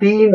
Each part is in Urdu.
3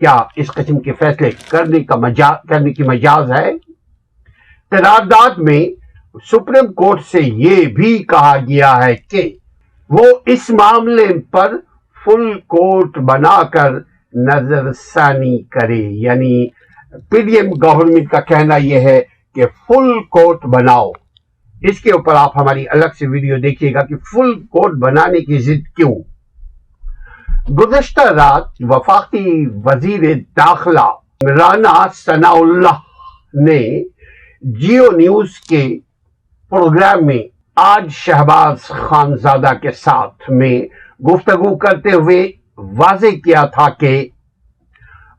کیا اس قسم کے فیصلے کرنے کی مجاز ہے؟ قرارداد میں سپریم کورٹ سے یہ بھی کہا گیا ہے کہ وہ اس معاملے پر فل کورٹ بنا کر نظر ثانی کرے، یعنی پی ڈی ایم گورنمنٹ کا کہنا یہ ہے کہ فل کورٹ بناؤ۔ اس کے اوپر آپ ہماری الگ سے ویڈیو دیکھیے گا کہ فل کورٹ بنانے کی ضد کیوں۔ گزشتہ رات وفاقی وزیر داخلہ رانا ثناء اللہ نے جیو نیوز کے پروگرام میں آج شہباز خانزادہ کے ساتھ میں گفتگو کرتے ہوئے واضح کیا تھا کہ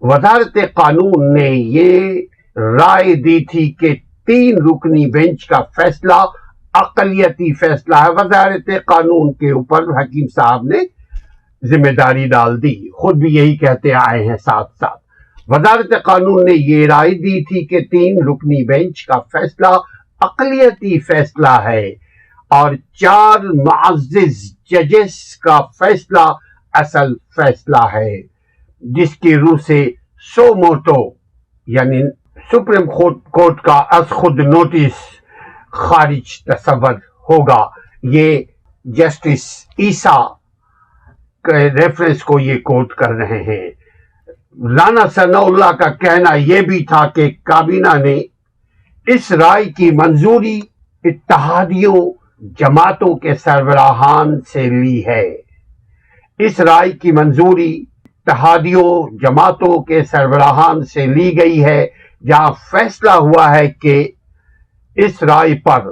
وزارت قانون نے یہ رائے دی تھی کہ 3 رکنی بینچ کا فیصلہ اقلیتی فیصلہ ہے۔ وزارت قانون کے اوپر حکیم صاحب نے ذمہ داری ڈال دی، خود بھی یہی کہتے آئے ہیں ساتھ ساتھ۔ وزارت قانون نے یہ رائے دی تھی کہ 3 رکنی بینچ کا فیصلہ اقلیتی فیصلہ ہے اور 4 معزز ججز کا فیصلہ اصل فیصلہ ہے، جس کی روح سے سو موٹو یعنی سپریم کورٹ کا از خود نوٹس خارج تصور ہوگا۔ یہ جسٹس عیسیٰ کے ریفرنس کو یہ کوٹ کر رہے ہیں۔ رانا ثناء اللہ کا کہنا یہ بھی تھا کہ کابینہ نے اس رائے کی منظوری اتحادیوں جماعتوں کے سربراہان سے لی ہے۔ اس رائے کی منظوری اتحادیوں جماعتوں کے سربراہان سے لی گئی ہے، جہاں فیصلہ ہوا ہے کہ اس رائے پر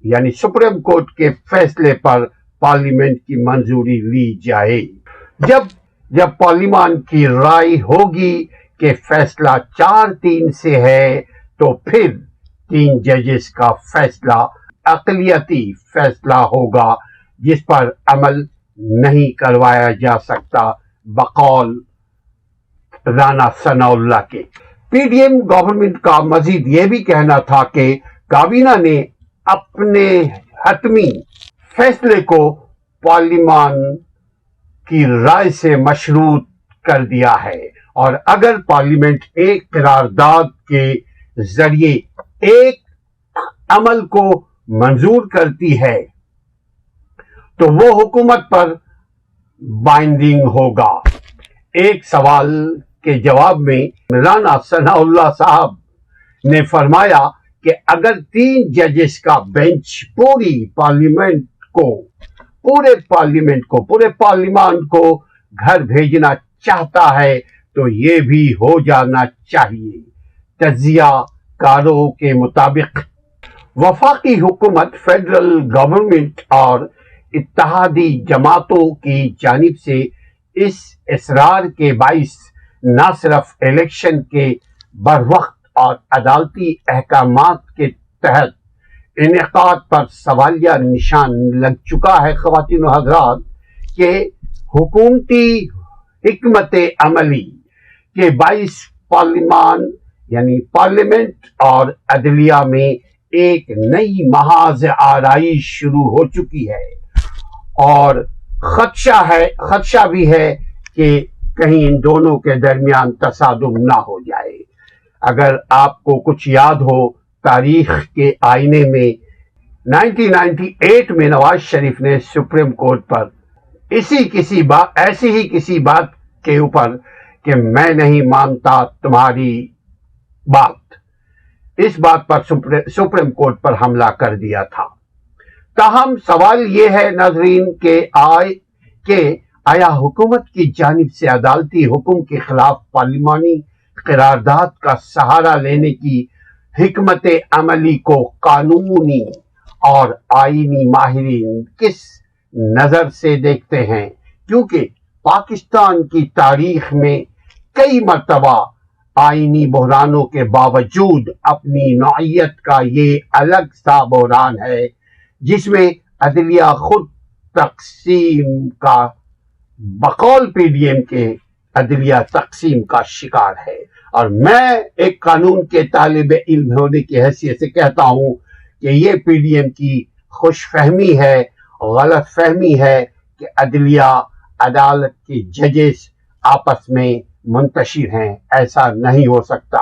یعنی سپریم کورٹ کے فیصلے پر پارلیمنٹ کی منظوری لی جائے۔ جب پارلیمان کی رائے ہوگی کہ فیصلہ 4-3 سے ہے تو پھر 3 ججز کا فیصلہ اقلیتی فیصلہ ہوگا، جس پر عمل نہیں کروایا جا سکتا، بقول رانا ثناء اللہ کے۔ پی ڈی ایم گورنمنٹ کا مزید یہ بھی کہنا تھا کہ کابینہ نے اپنے حتمی فیصلے کو پارلیمان کی رائے سے مشروط کر دیا ہے، اور اگر پارلیمنٹ ایک قرارداد کے ذریعے ایک عمل کو منظور کرتی ہے تو وہ حکومت پر بائنڈنگ ہوگا۔ ایک سوال کے جواب میں رانا ثناء اللہ صاحب نے فرمایا کہ اگر 3 ججز کا بینچ پورے پارلیمان کو گھر بھیجنا چاہتا ہے تو یہ بھی ہو جانا چاہیے۔ تجزیہ کاروں کے مطابق وفاقی حکومت، فیڈرل گورنمنٹ اور اتحادی جماعتوں کی جانب سے اس اصرار کے باعث نہ صرف الیکشن کے بروقت اور عدالتی احکامات کے تحت انعقاد پر سوالیہ نشان لگ چکا ہے، خواتین و حضرات، کہ حکومتی حکمت عملی کے باعث پارلیمنٹ اور عدلیہ میں ایک نئی محاذ آرائش شروع ہو چکی ہے، اور خدشہ بھی ہے کہ کہیں ان دونوں کے درمیان تصادم نہ ہو جائے۔ اگر آپ کو کچھ یاد ہو، تاریخ کے آئینے میں 1998 میں نواز شریف نے سپریم کورٹ پر ایسی ہی کسی بات کے اوپر کہ میں نہیں مانتا تمہاری بات، اس بات پر سپریم کورٹ پر حملہ کر دیا تھا۔ تاہم سوال یہ ہے ناظرین کہ آیا حکومت کی جانب سے عدالتی حکم کے خلاف پارلیمانی قرارداد کا سہارا لینے کی حکمت عملی کو قانونی اور آئینی ماہرین کس نظر سے دیکھتے ہیں؟ کیونکہ پاکستان کی تاریخ میں کئی مرتبہ آئینی بحرانوں کے باوجود اپنی نوعیت کا یہ الگ سا بحران ہے جس میں عدلیہ خود تقسیم کا، بقول پی ڈی ایم کے، عدلیہ تقسیم کا شکار ہے۔ اور میں ایک قانون کے طالب علم ہونے کی حیثیت سے کہتا ہوں کہ یہ پی ڈی ایم کی خوش فہمی ہے، غلط فہمی ہے کہ عدلیہ، عدالت کے ججز آپس میں منتشر ہیں. ایسا نہیں ہو سکتا.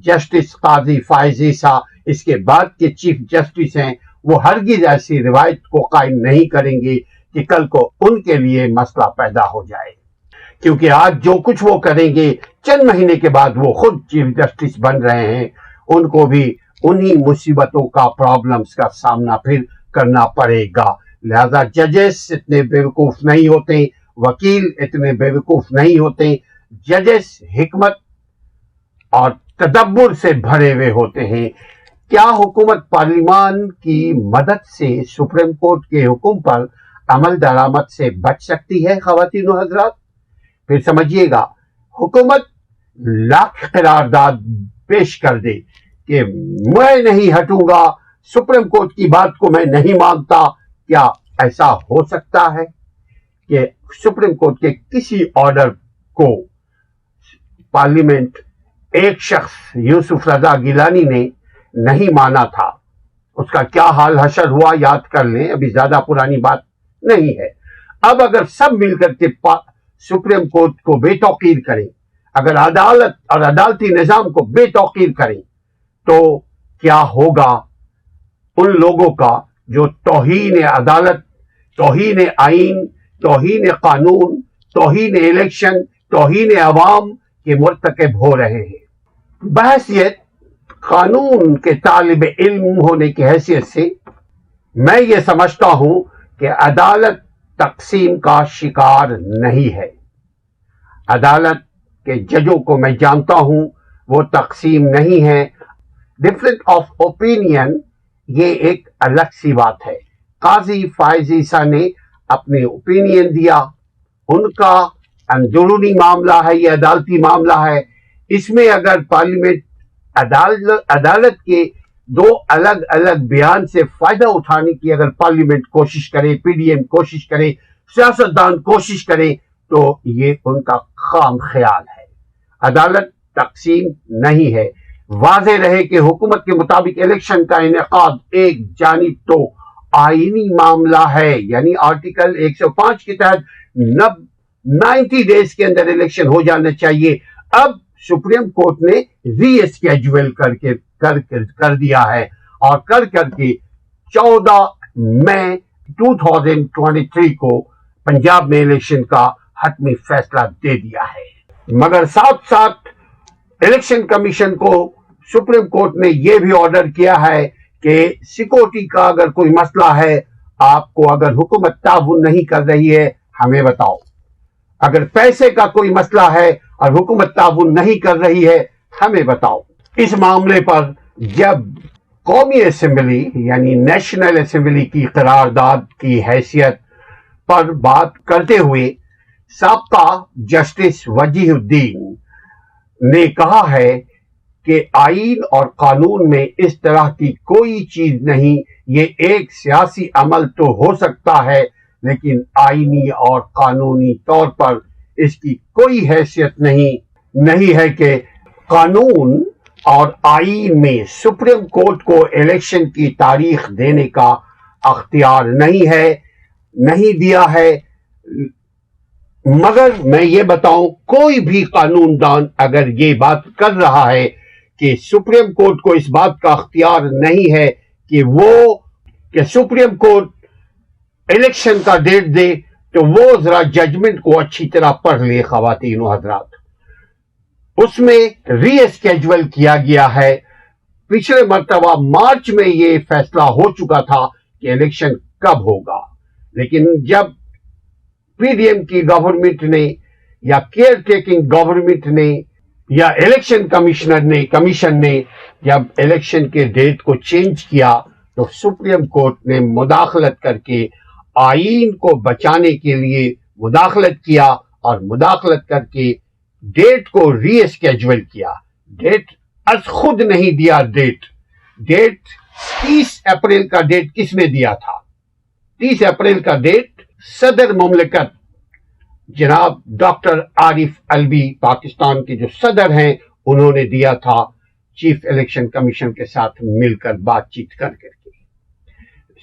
جسٹس قاضی فائز عیسیٰ اس کے بعد کے چیف جسٹس ہیں، وہ ہرگز ایسی روایت کو قائم نہیں کریں گے کہ کل کو ان کے لیے مسئلہ پیدا ہو جائے، کیونکہ آج جو کچھ وہ کریں گے چند مہینے کے بعد وہ خود چیف جسٹس بن رہے ہیں، ان کو بھی انہی مصیبتوں کا پرابلمز کا سامنا پھر کرنا پڑے گا. لہذا ججز اتنے بیوقوف نہیں ہوتے، وکیل اتنے بیوقوف نہیں ہوتے. ججز حکمت اور تدبر سے بھرے ہوئے ہوتے ہیں. کیا حکومت پارلیمان کی مدد سے سپریم کورٹ کے حکم پر عمل درآمد سے بچ سکتی ہے؟ خواتین و حضرات پھر سمجھیے گا، حکومت لاکھ قرارداد پیش کر دے کہ میں نہیں ہٹوں گا، سپریم کورٹ کی بات کو میں نہیں مانتا. کیا ایسا ہو سکتا ہے کہ سپریم کورٹ کے کسی آرڈر کو پارلیمنٹ ایک شخص یوسف رضا گیلانی نے نہیں مانا تھا؟ اس کا کیا حال حشر ہوا یاد کر لیں، ابھی زیادہ پرانی بات نہیں ہے. اب اگر سب مل کر کے سپریم کورٹ کو بے توقیر کریں، اگر عدالت اور عدالتی نظام کو بے توقیر کریں، تو کیا ہوگا ان لوگوں کا جو توہین عدالت، توہین آئین، توہین قانون، توہین الیکشن، توہین عوام کے مرتکب ہو رہے ہیں. بحیثیت قانون کے طالب علم ہونے کی حیثیت سے میں یہ سمجھتا ہوں کہ عدالت تقسیم کا شکار نہیں ہے. عدالت کے ججوں کو میں جانتا ہوں، وہ تقسیم نہیں ہے. ڈفرنٹ آف اوپینین یہ ایک الگ سی بات ہے. قاضی فائز عیسیٰ نے اپنے اوپینین دیا، ان کا اندرونی معاملہ ہے، یہ عدالتی معاملہ ہے. اس میں اگر پارلیمنٹ عدالت کے دو الگ الگ بیان سے فائدہ اٹھانے کی اگر پارلیمنٹ کوشش کرے، پی ڈی ایم کوشش کرے، سیاستدان کوشش کرے، تو یہ ان کا خام خیال ہے. عدالت تقسیم نہیں ہے. واضح رہے کہ حکومت کے مطابق الیکشن کا انعقاد ایک جانب تو آئینی معاملہ ہے، یعنی آرٹیکل 105 کے تحت 90 ڈیز کے اندر الیکشن ہو جانا چاہیے. اب سپریم کورٹ نے ری اسکیجول کر دیا ہے اور کر کے 14 مئی 2023 کو پنجاب میں الیکشن کا حتمی فیصلہ دے دیا ہے. مگر ساتھ ساتھ الیکشن کمیشن کو سپریم کورٹ نے یہ بھی آرڈر کیا ہے کہ سیکورٹی کا اگر کوئی مسئلہ ہے، آپ کو اگر حکومت تعاون نہیں کر رہی ہے ہمیں بتاؤ. اگر پیسے کا کوئی مسئلہ ہے اور حکومت تعاون نہیں کر رہی ہے ہمیں بتاؤ. اس معاملے پر جب قومی اسمبلی یعنی نیشنل اسمبلی کی قرارداد کی حیثیت پر بات کرتے ہوئے سابقہ جسٹس وجیہ الدین نے کہا ہے کہ آئین اور قانون میں اس طرح کی کوئی چیز نہیں، یہ ایک سیاسی عمل تو ہو سکتا ہے لیکن آئینی اور قانونی طور پر اس کی کوئی حیثیت نہیں ہے کہ قانون اور آئین میں سپریم کورٹ کو الیکشن کی تاریخ دینے کا اختیار نہیں دیا ہے. مگر میں یہ بتاؤں، کوئی بھی قانون دان اگر یہ بات کر رہا ہے کہ سپریم کورٹ کو اس بات کا اختیار نہیں ہے کہ سپریم کورٹ الیکشن کا ڈیٹ دے، تو وہ ذرا ججمنٹ کو اچھی طرح پڑھ لے خواتین و حضرات. اس میں ری اسکیجول کیا گیا ہے. پچھلے مرتبہ مارچ میں یہ فیصلہ ہو چکا تھا کہ الیکشن کب ہوگا، لیکن جب پی ڈی ایم کی گورنمنٹ نے یا کیئر ٹیکنگ گورنمنٹ نے یا الیکشن کمیشن نے جب الیکشن کے ڈیٹ کو چینج کیا تو سپریم کورٹ نے مداخلت کر کے آئین کو بچانے کے لیے مداخلت کیا اور مداخلت کر کے ڈیٹ کو ری اسکیجول کیا. ڈیٹ از خود نہیں دیا. ڈیٹ 30 اپریل کا ڈیٹ کس نے دیا تھا؟ 30 اپریل کا ڈیٹ صدر مملکت جناب ڈاکٹر عارف الوی پاکستان کے جو صدر ہیں انہوں نے دیا تھا، چیف الیکشن کمیشن کے ساتھ مل کر بات چیت کر کے.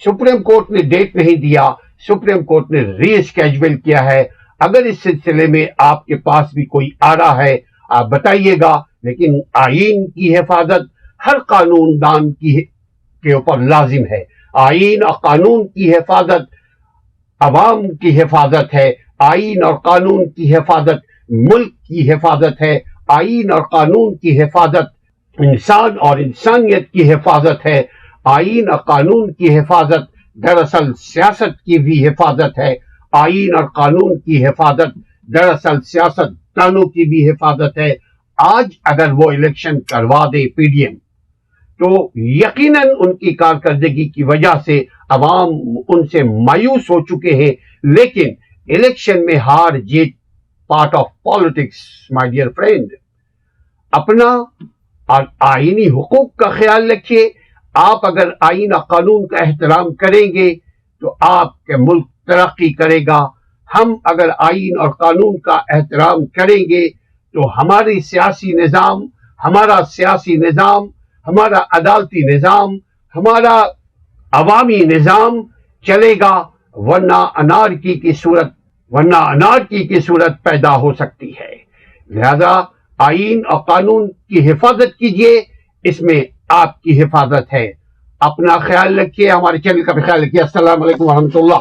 سپریم کورٹ نے ڈیٹ نہیں دیا، سپریم کورٹ نے ری اسکیجول کیا ہے. اگر اس سلسلے میں آپ کے پاس بھی کوئی آ رہا ہے آپ بتائیے گا، لیکن آئین کی حفاظت ہر قانون دان کے اوپر لازم ہے۔ آئین اور قانون کی حفاظت عوام کی حفاظت ہے، آئین اور قانون کی حفاظت ملک کی حفاظت ہے، آئین اور قانون کی حفاظت انسان اور انسانیت کی حفاظت ہے، آئین اور قانون کی حفاظت دراصل سیاست کی بھی حفاظت ہے، آئین اور قانون کی حفاظت دراصل سیاست دانوں کی بھی حفاظت ہے۔ آج اگر وہ الیکشن کروا دے پی ڈی ایم تو یقیناً ان کی کارکردگی کی وجہ سے عوام ان سے مایوس ہو چکے ہیں، لیکن الیکشن میں ہار جیت part of politics my dear friend. اپنا اور آئینی حقوق کا خیال رکھیے۔ آپ اگر آئین اور قانون کا احترام کریں گے تو آپ کے ملک ترقی کرے گا۔ ہم اگر آئین اور قانون کا احترام کریں گے تو ہمارا سیاسی نظام، ہمارا عدالتی نظام، ہمارا عوامی نظام چلے گا، ورنہ انارکی کی صورت پیدا ہو سکتی ہے۔ لہذا آئین اور قانون کی حفاظت کیجیے، اس میں آپ کی حفاظت ہے۔ اپنا خیال رکھیے، ہمارے چینل کا بھی خیال رکھیے۔ السلام علیکم ورحمۃ اللہ۔